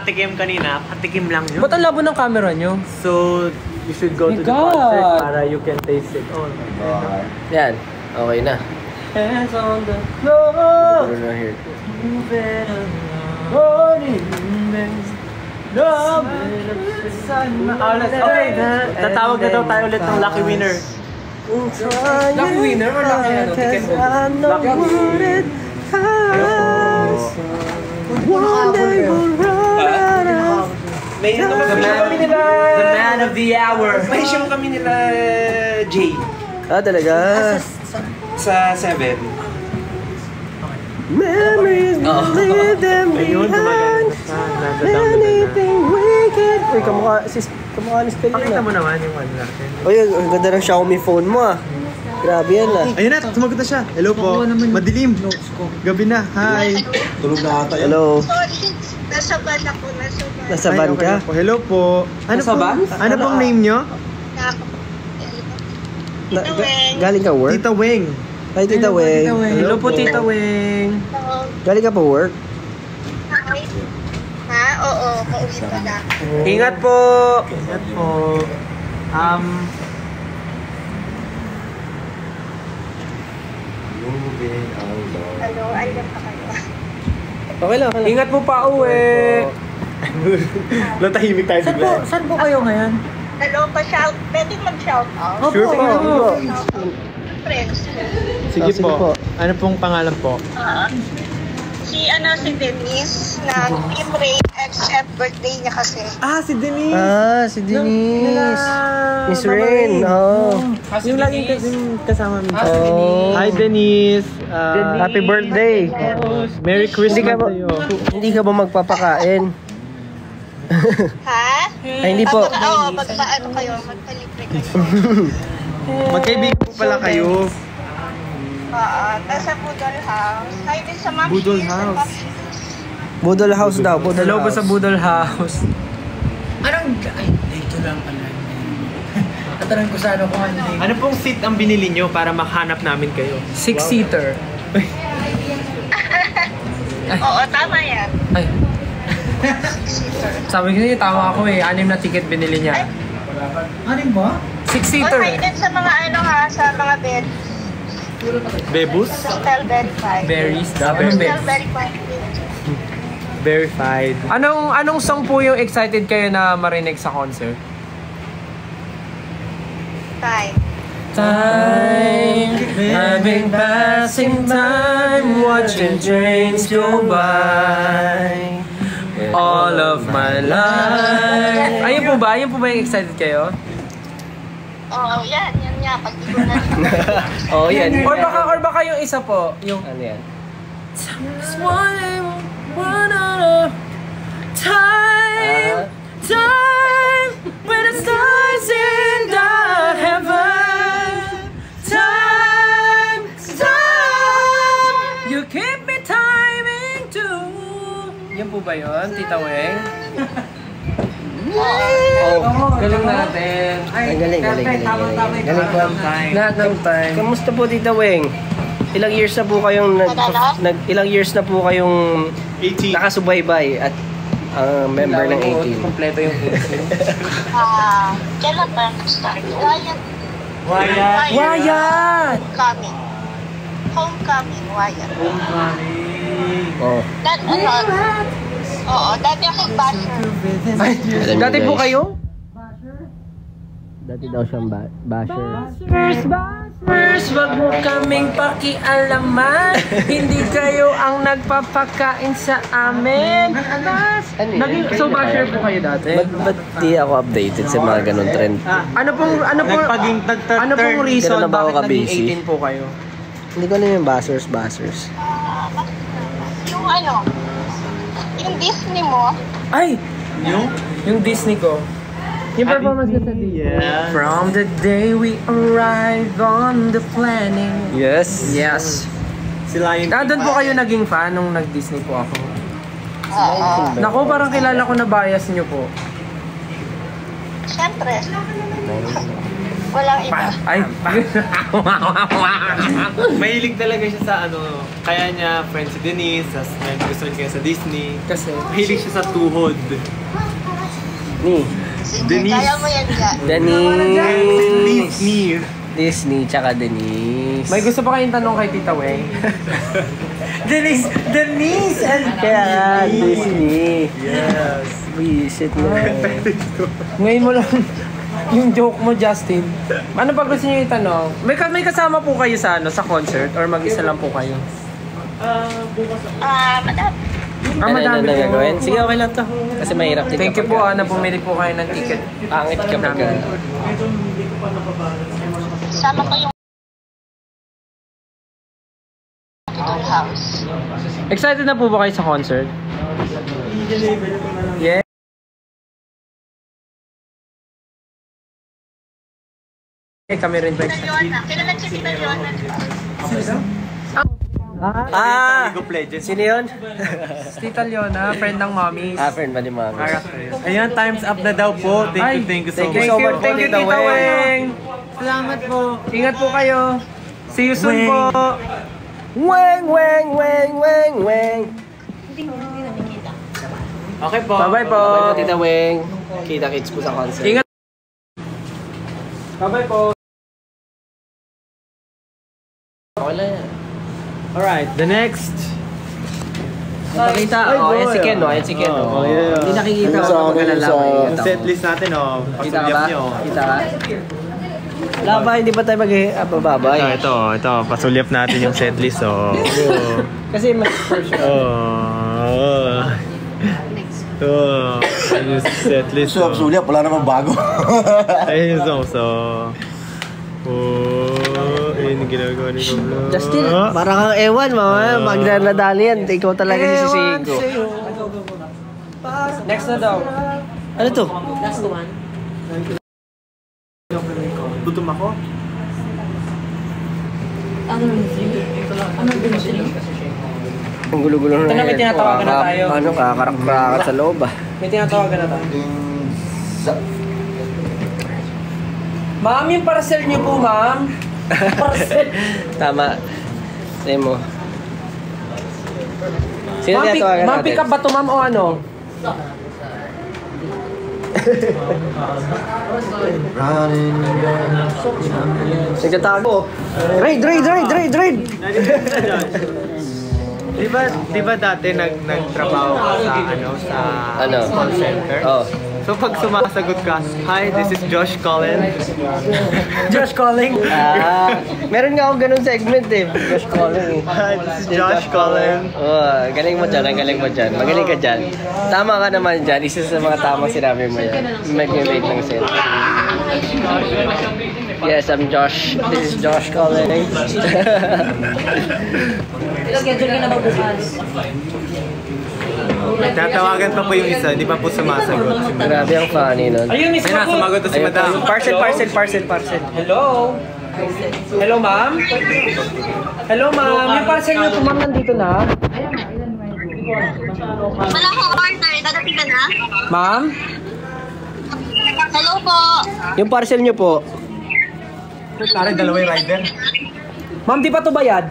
nakatikim kanina, patikim lang yun. Ba't ang labo ng camera nyo? So, you should go to the concert para you can taste it. Oh, Yan. Okay na. hands on the floor. Puro na here. Okay, tatawag na daw tayo ulit ng lucky winner. Lucky winner or lucky ano? Ticket holder? Lucky winner. May kami nila the man of the hour. May show kami nila Jay Ah, talaga? sa 7. Memories leave them behind. Anything wicked. Uy, kamukha ni Stelina. Pakita mo naman yung one natin. Uy, ang ganda ng Xiaomi phone mo ah. Grabe yan ah. Ayun na, sumagot na siya. Hello po. Madilim. Gabi na. Hi. Tulog na ata. Hello. Sorry, nasa van ako, Nasa van ka? Hello po. Ano Nasa van? Ano pong name nyo? Galing ka work? Tita Weng. Ay, Tita Weng. Hello po, Tita Weng. Galing ka pa work? Ha? Oo, pauwi pa lang. Ingat po. Ingat po. Ano, alam pa kayo. Okay lang, okay lang. Ingat po pa uwi. Natahimik tayo bigla. Saan po kayo ngayon? Hello, pa-shout. Pwede mag-shout out. Sure po. Friends. Sige Sige po. po. Ano pong pangalan po? Si Denise na Team Rain except birthday niya kasi. Ah, si Denise. Ah, si Denise. Miss Rain. Oo. Yung laging kasama mo. Oh. Hi, Denise. Happy birthday. Merry Christmas Hindi ka ba, sa'yo. hindi ka ba magpapakain? Ha? Ay, hindi po. Oo, magpaano kayo, magpalibre kayo. Magkaibigan po pala kayo. Tapos sa Budol House. Hi din sa Ma'am Budol Shears, House. Ma'am Shears. Budol House daw. Budol Hello po House. sa Budol House. Anong... Ay, dito lang pala. Tatanong ko sana kung ano. Ano pong seat ang binili nyo para makahanap namin kayo? 6-seater. Oo, tama yan. Ay. Sabi ko niya, tama ako eh. 6 na ticket binili niya. Ano ba? 6-seater. Hi din sa mga ano ha, sa mga bed. Bebus? Crystal Verified. Berries. Crystal Anong berries? Verified. Verified. Anong song po yung excited kayo na marinig sa concert? Time. Time, I've been passing time, watching trains go by. All of my life. Ayun po ba? Ayun po ba yung excited kayo? Oo, yan nga. Pag di ko na. Oh, yan. Or baka yung isa po, yung Ano yan? time, time, when the stars in the heaven. Time, time, you keep me timing too. Yan po ba yun, Tita Weng? Oh, galing natin. Ang galing. Galing po. Lahat ng time. Kamusta po, Tita Weng? Ilang years na po kayong ilang years na po kayong 18. nakasubaybay at member ng 18? Kompleto yung Kailan ba nag-start? Wyatt. Wyatt! Homecoming, Wyatt. Oh. Oo, dati akong basher. Ay, dati po kayo? Dati daw siyang basher. Bashers, wag mo kaming pakialaman. Hindi kayo ang nagpapakain sa amin. So basher po kayo dati? Ba't di ako updated sa mga ganun trend? Ano pong reason Ganun na ba ako bakit naging ka-busy? 18 po kayo? Hindi ko alam yung bashers. Yung ano, yung Disney mo, Ay! Yung Disney ko. Yung performance ko sa Disney. Yeah. From the day we arrived on the planet. Yes. Yes. Sila yung... Doon po kayo naging fan nung nag-Disney po ako. Naku, parang kilala ko na bias niyo po. syempre. Walang iba. Ay, Mahilig talaga siya sa ano, kaya niya friend si Denise, tas may gusto niya sa Disney. kasi. Mahilig siya sa tuhod. Ni. Sige, kaya mo yan dyan. Denise. Disney, tsaka Denise. May gusto pa kayong tanong kay Tita Weng? Denise! Kaya Disney. Yes. Visit mo. Ngayon mo lang yung joke mo, Justin. Ano pa gusto niyo itanong? May kasama po kayo sa sa concert or mag-isa lang po kayo? Madam. Madami na po. gagawin? Sige, okay lang to. Kasi mahirap din. Thank you po na bumili po kayo ng ticket. Pangit ka pa ka. Sama ko yung house. Excited na po ba kayo sa concert? Yeah. Kami rin po. Yona. Kilala siya kita Yona. League of Legends. Sino yun? Tita Leona, friend ng mommy. Friend ba ni Mami? Ayan, times up na daw po. Thank you so much. Thank you, Tita Weng. Salamat po. Ingat po kayo. See you soon po. Weng. Okay po. Bye-bye po. Bye po, Tita Weng. Kita-kits po sa concert. Ingat. Bye-bye po. Wala yan. Alright, the next. Nakita. Ayan si Ken, no? Ayan si Ken, no? Hindi nakikita ako kapag nalalaman. Yung setlist natin, Kita ka pasulyap ba? nyo. Kita ka? Wala ba? Hindi ba tayo mag-babay? Ito, pasulyap natin yung setlist, Kasi mas first yung setlist. Sulyap, wala namang bago. Ayun yung song, ayun yung ginagawa ni Pablo. Justin, parang kang ewan, mama. Magdadali yan. Ikaw talaga sisisihin ko. Next na daw. Ano to? Gutom ako? Ang gulo-gulo na. Ito na, may tinatawagan na tayo. Ano, kakarak-karakat sa loob ah. May tinatawagan na tayo. Ma'am, yung parcel niyo po, ma'am. Parcel. Tama. Say mo. Sino tinatawagan Ma'am, natin? pick up ba to, ma'am, o ano? Nagtatago. Raid! Di ba dati nagtrabaho ka sa call center? Oh. So pag sumasagot ka, hi, this is Josh calling. Josh calling. Meron nga akong ganun segment eh. Josh calling eh. Hi, this is Josh calling. Oh, galing mo dyan, galing mo dyan. Magaling ka dyan. Tama ka naman dyan. Isa sa mga tamang sinabi mo yan. Mag-rate ng set. Yes, I'm Josh. This is Josh calling. Schedule ka na ba bukas? Tatawagan pa po yung isa, di pa po sumasagot. Grabe ang funny nun. Ayun, miss Ayun na, sumagot na si Ayun, Madam. parcel. Hello? Hello, ma'am? Hello, ma'am. Yung parcel niyo po, ma'am, nandito na. Wala akong order. Dadating ka na? Ma'am? Hello po. Yung parcel nyo po. Tara, dalawa yung rider. Ma'am, di pa to bayad?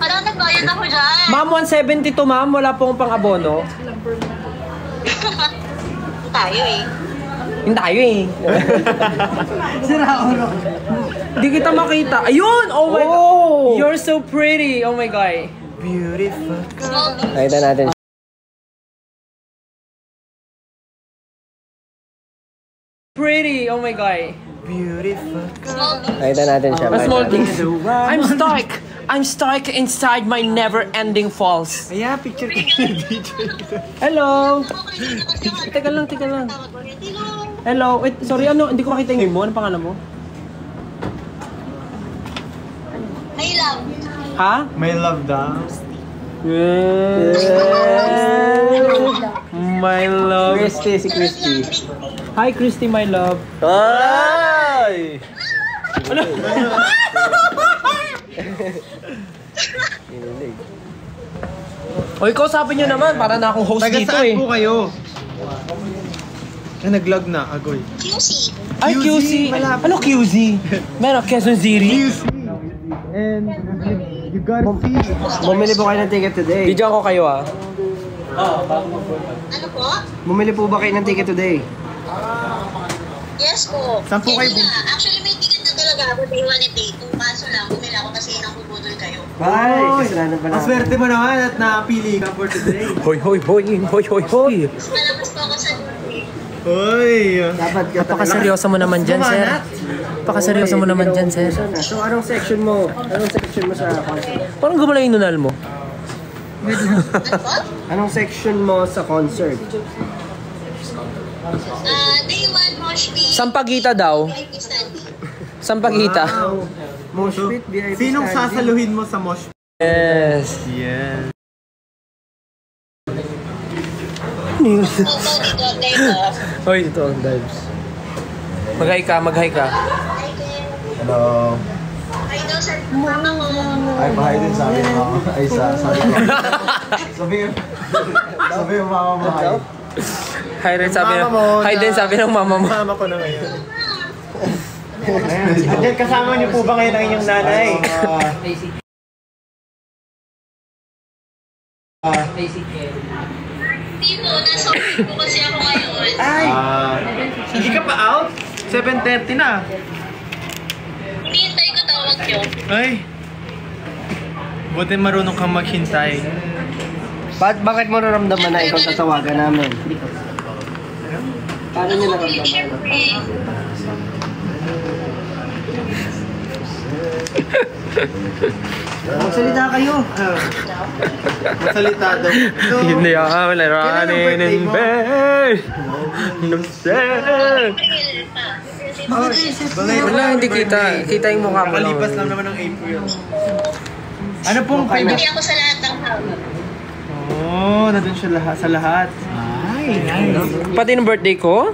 Wala, nagbayad ako dyan. Ma'am, 172, ma'am. Wala pong pang-abono. Tayo eh. Hindi tayo eh. Di kita makita. Ayun! Oh my God! You're so pretty! Oh my God. Beautiful. Nakita natin. Pretty! Oh my God. Beautiful. Nakita natin siya. A small thing. I'm I'm stuck inside my never-ending falls. Ayan, picture ko yung DJ. Hello! Teka lang. Hello. Wait, sorry, hindi ko makita yung name mo. Ano pangalan mo? May love. Ha? May love daw. My love. Christy, si Christy. Hi, Christy, my love. Ay! O, ikaw sabi nyo naman, para na akong host Taga dito saan eh. po kayo? Nag-log na, agoy. QC. Ay, QC! Ano QC? Meron, Quezon City. And you gotta see. Bumili po kayo ng ticket today. Video ko kayo ah. Ano po? Bumili po ba kayo ng ticket today? Yes po. Saan po kayo Actually, may ticket na talaga ako day 1 and day 2. Kaso lang, bumila ako kasi nang bubudol kayo. Ay, kasalanan pa Ang swerte mo naman at napili ka for today. Hoy, hoy, hoy, hoy, hoy, hoy. Mas malakas po ako sa duty. Hoy! Dapat ka Napakaseryoso mo naman dyan, sir. Napakaseryoso mo naman dyan, sir. So, anong section mo? Anong section mo sa concert? Parang gumala yung nunal mo. Ano po? Anong section mo sa concert? Day 1, mosh pit. Sampagita daw. VIP standing. Sampagita. Mosh pit, VIP Sinong standing. sasaluhin mo sa mosh pit? Yes. Yes. So, dito, day off. Hoy, ito ang dives. Mag-hi ka, mag-hi ka. Hello. Ay daw, sir. Mama ko. Ay, bahay din sabi mo. Ay, sabi ko. Sabi yung mama mo. Hi rin sabi ng, hi din sabi ng mama mo. Mama ko na ngayon. Diyan, kasama niyo po ba ngayon ang inyong nanay? Hindi po, nasa office po kasi ako ngayon. Ay! Hindi ka pa out? 7:30 na. Hinihintay ko tawag yun. Ay! Buti marunong kang maghintay. Bakit mo naramdaman na ikaw tatawagan namin? Paano niyo Okay, naramdaman? syempre. Magsalita kayo. Magsalita daw. So, Hindi ako running in bed. No sir. April pa. Wala, hindi kita. Kita yung mukha mo lang. Nakalipas lang naman ng April. Ano pong favorite? Hindi ako sa lahat ng house. Oh, nandun siya sa lahat. Ay, nice. Pati ng birthday ko?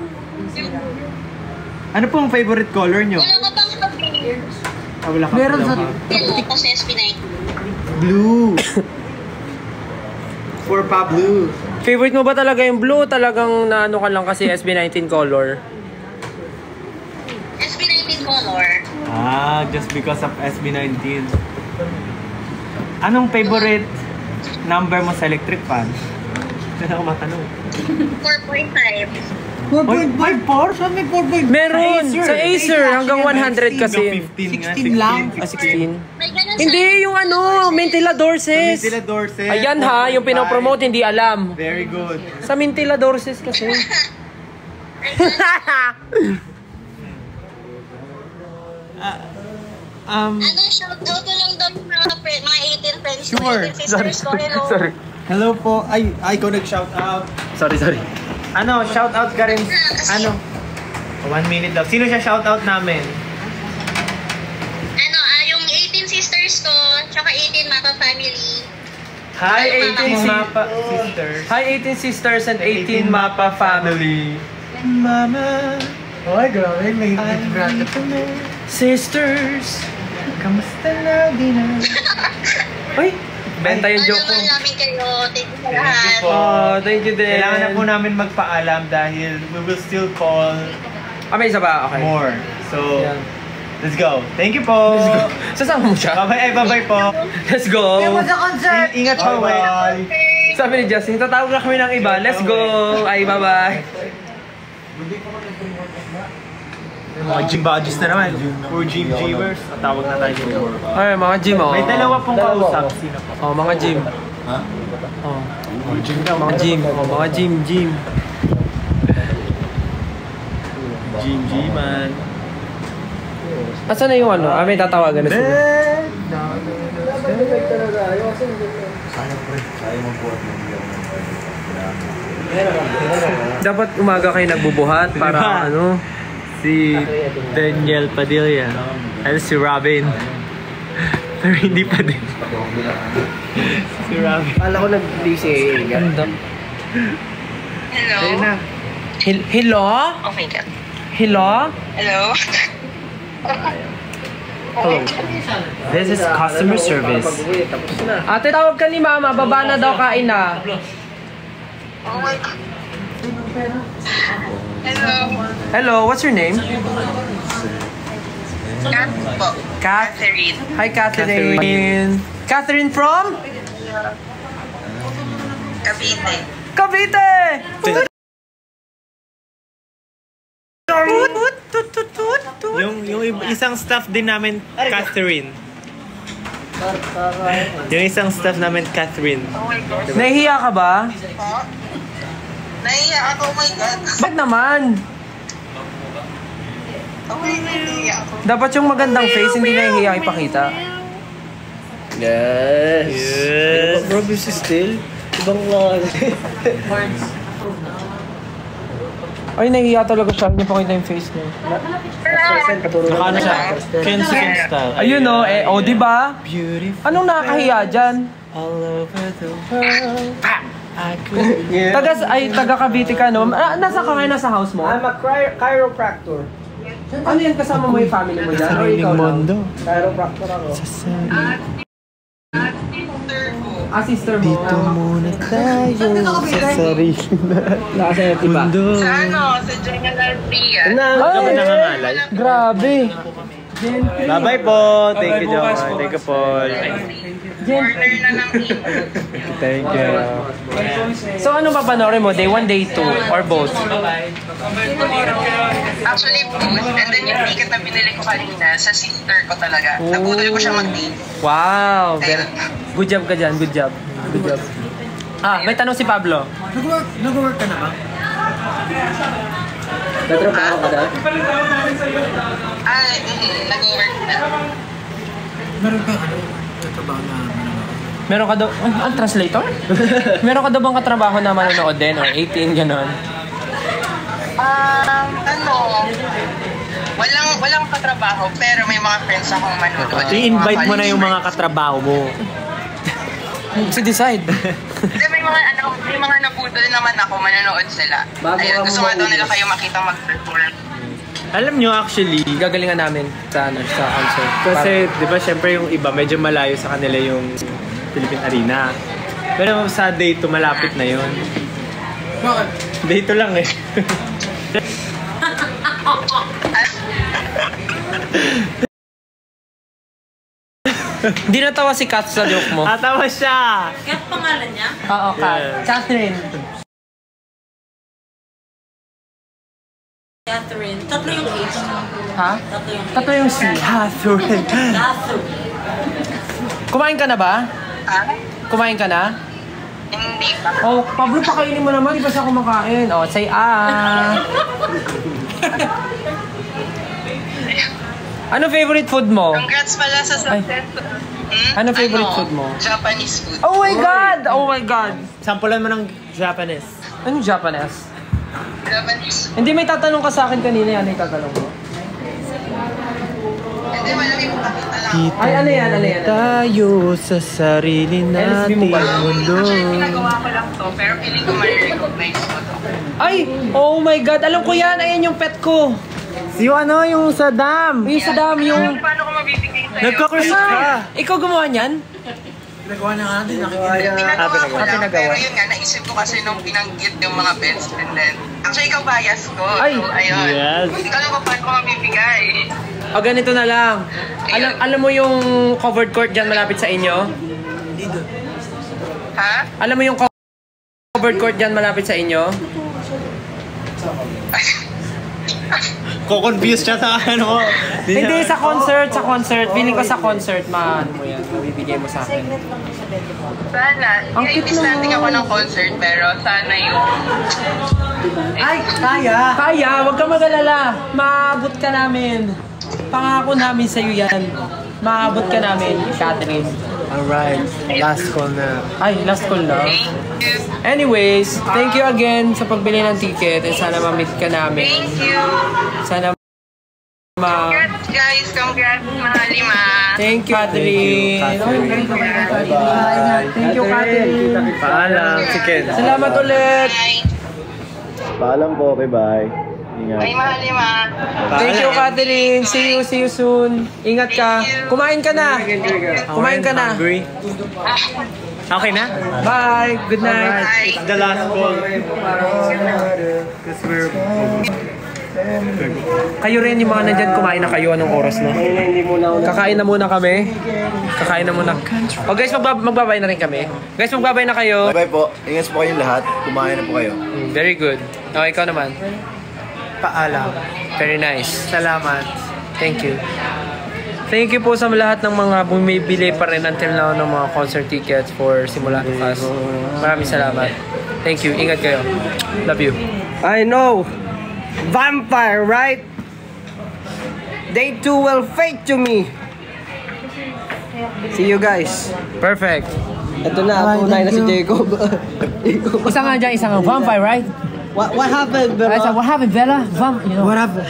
Ano pong favorite color nyo? Wala ka bang sabi? Ah, wala ka meron sa... Hello, kasi SB9. Blue. For pa blue. Favorite mo ba talaga yung blue? Talagang naano ka lang kasi SB19 color? SB19 color. Ah, just because of SB19. Anong favorite number mo sa electric fan? Saan ako matanong? 4.5. 4.54? Saan may 4.5? Meron! Sa Acer, hanggang 100 kasi. 16 lang. 16. May ganun sa... Hindi, yung ano, Mintila Dorses. Mintila Dorses. Ayan ha, yung pinopromote, hindi alam. Very good. Sa Mintila Dorses kasi. Ano, shoutout ko lang daw mga 18 friends ko, Sure. 18 sisters ko, hello. Sorry. Hello po. Ay, ikaw nag-shout out. Sorry. Ano, shout out ka rin. Ano? 1 minute daw. Sino siya shout out namin? Ano, yung 18 sisters ko, tsaka 18 Mapa family. Hi, 18 si- Mapa sisters. Hi 18 sisters and 18 Mapa family. Mama. Ay, grabe. May Sisters. kamusta na din na? Ay, benta yung joke ko. Ano namin kayo, thank you sa Thank you lahat. po. Oh, thank you din. Kailangan na po namin magpaalam dahil we will still call May isa ba? Okay. more. So, Yan. let's go. Thank you po. Let's go. Sasama mo siya? Bye-bye po. Let's go. Ingat po. Bye. Sabi ni Justin, tatawag na kami ng iba. Let's go. Ay, bye-bye. Mga gym buddies na naman. For gym G-wers. Tawag na tayo dito. Ay, mga gym, oh. May dalawa pong kausap. Sino po? Oh, mga gym. Oh. Mga gym. Oh, mga gym. Gym G-man. Asan na yung ano? May tatawagan na sila. Dapat umaga kayo nagbubuhat para ano? Si Daniel Padilla. At si Robin. Pero hindi pa din. Si Robin. Kala ko nag-DCA. Ganda. Hello? Ayun na. Hello? Oh my God. Hello? Hello? Hello. This is customer service. Ate, tawag ka ni Mama. Baba na daw, kain na. Oh my God. Hello. Hello, what's your name? Kat po. Catherine. Hi, Catherine. Catherine from? Cavite. Cavite! Yung isang staff din namin, Catherine. Yung isang staff namin, Catherine. Oh my God. Nahihiya ka ba? Nahiya ako, oh my God. Bakit naman? Okay, nahiya ako. Dapat yung magandang face, hindi nahihiya ipakita. Yes. Yes. Bro, busy still. Ibang klase. Ay, nahihiya talaga siya. Hindi pakita yung face niya. Ano siya? Kensington style. Ayun o, diba? Beautiful. Anong nakakahiya dyan? All over the world. I could... Taga Cavite ka, no? Nasa ka ngayon, nasa house mo? I'm a chiropractor. Ano yan, kasama mo yung family mo dyan? O Sariling ikaw lang? mundo. Chiropractor ako. Sister mo. Dito muna tayo sa sarili Nakasaya, diba? mundo. Sa ano? Sa General Tria. Ka ba nangangalay? Grabe. Bye-bye po. Thank you, John. Thank you, Paul. Corner na ng Thank you. So, ano papanorin mo? Day 1, day 2, or both? Actually, both. And then yung ticket na binili ko kanina, sa sister ko talaga. Nabudol ko siya mag-date. Wow. Good job ka dyan. Good job. Good job. May tanong si Pablo. Nag-work ka na ba? Natrabaho ka na? Nag-work na. Meron ka nagtrabaho na Meron ka daw, ang translator? Meron ka daw bang katrabaho na manonood din or 18 ganon? Walang katrabaho, pero may mga friends akong manonood. I-invite mo na yung mga katrabaho mo. Si decide. Hindi, may mga nabudol naman ako, manonood sila. Ayun, gusto nga daw nila kayo makita mag-perform. Alam nyo, actually, Gagalingan namin sa concert. kasi, di ba, syempre yung iba, medyo malayo sa kanila yung Philippine Arena. Pero sa day 2, malapit na yun. Bakit? Day 2 lang eh. Hindi natawa si Kat sa joke mo. Tatawa siya! Kat pangalan niya? Oo, Kat. Yes. Catherine. Catherine. Tatlo yung H. Ha? Tatlo yung H. Tatlo yung C. Catherine. Catherine. Kumain ka na ba? Kumain ka na? Hindi pa. Oh, Pablo, pakainin mo naman. Di ba siya kumakain? Oh, say Ano favorite food mo? Congrats pala sa success. Ano favorite food mo? Japanese food. Oh my God! Oh my God! Sampulan mo ng Japanese. Anong Japanese? Japanese. Hindi, may tatanong ka sa akin kanina. Ano yung tatanong mo? Hindi, walang ipapakita lang. Ay, ano yan? Tayo sa sarili nating mundo. Actually, pinagawa ko lang to, pero feeling ko ma-recognize mo to. Ay! Oh my God! Alam ko yan! Ayan yung pet ko! Yung ano, yung sa dam. Yung sa dam, yung... Paano ko mabibigay sa'yo? Nagka-cruise ka. Ikaw gumawa niyan? Pinagawa na nga din. Pinagawa ko lang, pinagawa. pero yun nga, naisip ko kasi nung pinanggit yung mga best and then, actually, ikaw bias ko. Ay! So, ayun. Yes. Hindi ko alam kung paano ko mabibigay. O ganito na lang. Alam mo yung covered court dyan malapit sa inyo? Ha? Alam mo yung covered court dyan malapit sa inyo? Ko-confuse siya sa ano. Hindi, sa concert. Feeling ko sa concert, ano mo yan, mabibigay mo sa akin. Sana. Ang cute Imbis natin ako ng concert, pero sana yung... Ay, kaya, wag ka mag-alala. Maabot ka namin. Pangako namin sa'yo yan. Maabot ka namin, Catherine. Alright, last call na. Ay, last call na. Thank you. Anyways, thank you again sa pagbili ng ticket. Sana ma-meet ka namin. Thank you. Sana Congrats, guys. Congrats, Mahalima. Thank you, Catherine. Bye-bye. Thank you, Catherine. Paalam, chicken. Salamat ulit. Bye. Paalam po, bye-bye. Ingat. Bye, Mahalima. Thank you, Catherine. See you soon. Ingat ka. Kumain ka na. Kumain ka na. Hungry? Okay na? Bye! Good night! Bye. The last call. Because we're... Kayo rin yung mga nandyan, kumain na kayo. Anong oras na? Kakain na muna kami. Kakain na muna. Oh guys, magbabay na rin kami. Guys, magbabay na kayo. Bye po. Ingat po kayong lahat. Kumain na po kayo. Very good. Okay, ikaw naman. Paalam. Very nice. Salamat. Thank you. Thank you po sa lahat ng mga bumibili pa rin until now ng mga concert tickets for Simula Bukas. Maraming salamat. Thank you. Ingat kayo. Love you. I know. Vampire, right? They too will fake to me. See you guys. Perfect. Ito na, tunay na si Jacob. Isa nga dyan, isa nga. Vampire, right? What happened, Bella? I said, what happened, Bella? You know. What happened?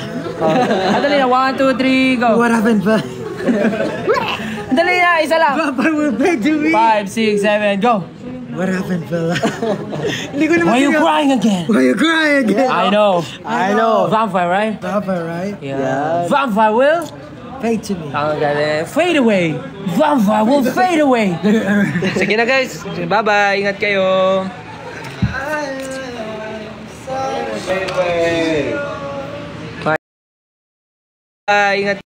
Dali na, 1, 2, 3, go. What happened, Bella? Dali na, isa lang. Vampire will fake to me. 5, 6, 7, go. What happened, Bella? Hindi ko naman Why you siya- crying again? Why you crying again? I know. I know. Vampire, right? Vampire, right? Yeah. Vampire will Fake to me. ang galing. Fade away. Vampire will fade away. Sige na guys. Bye-bye. Ingat kayo. Bye. Ingat.